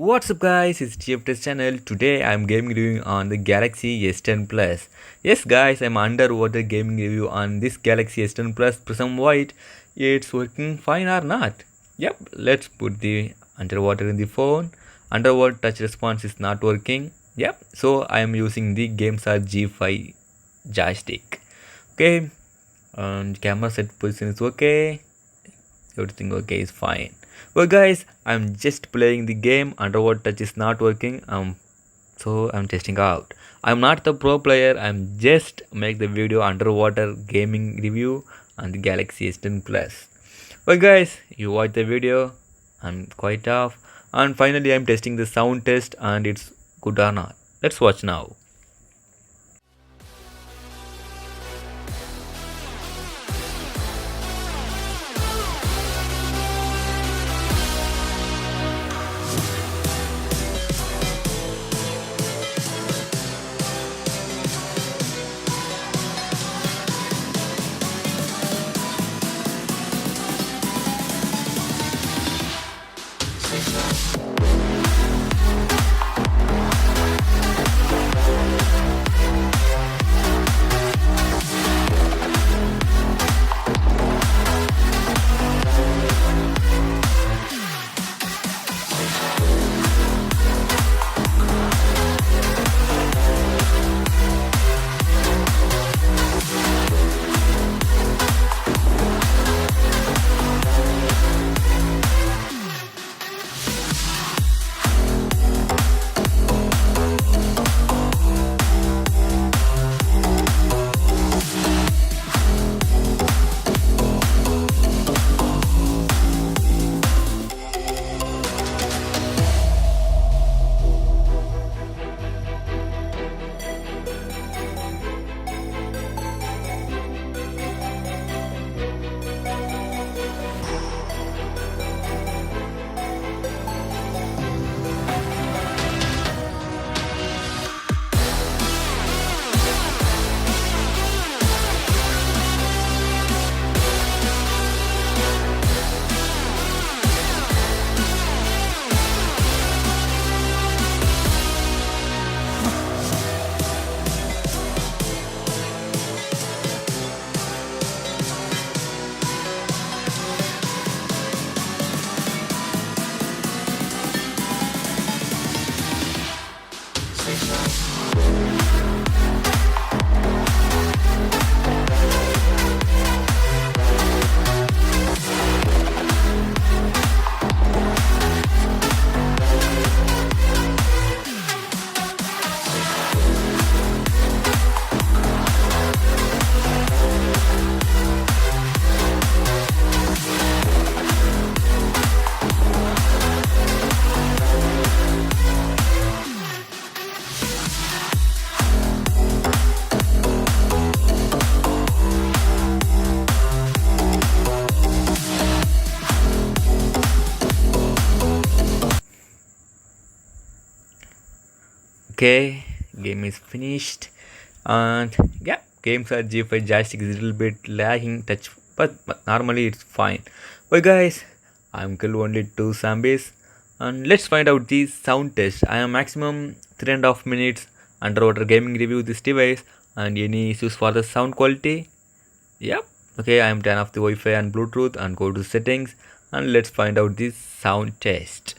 What's up guys, it's TFTest channel. Today I'm gaming reviewing on the Galaxy S10 Plus. Yes guys, I'm underwater gaming review on this Galaxy S10 Plus Prism White. It's working fine or not? Yep, let's put the underwater in the phone. Underwater touch response is not working. Yep, so I am using the GameStar G5 joystick. Okay, and camera set position is okay. Everything okay is fine. Well guys, I'm just playing the game. Underwater touch is not working. So I'm testing out. I'm not the pro player. I'm just make the video underwater gaming review on the Galaxy S10 Plus. Well guys, you watch the video. I'm quite off. And finally I'm testing the sound test and it's good or not. Let's watch now. Okay, game is finished, and yeah, games are G5 joystick is a little bit lagging touch, but normally it's fine. Well guys, I'm killed only two zombies, and let's find out the sound test. I am maximum 3.5 minutes underwater gaming review this device, and any issues for the sound quality? Yep. Okay, I am turn off the Wi-Fi and Bluetooth and go to settings, and let's find out the sound test.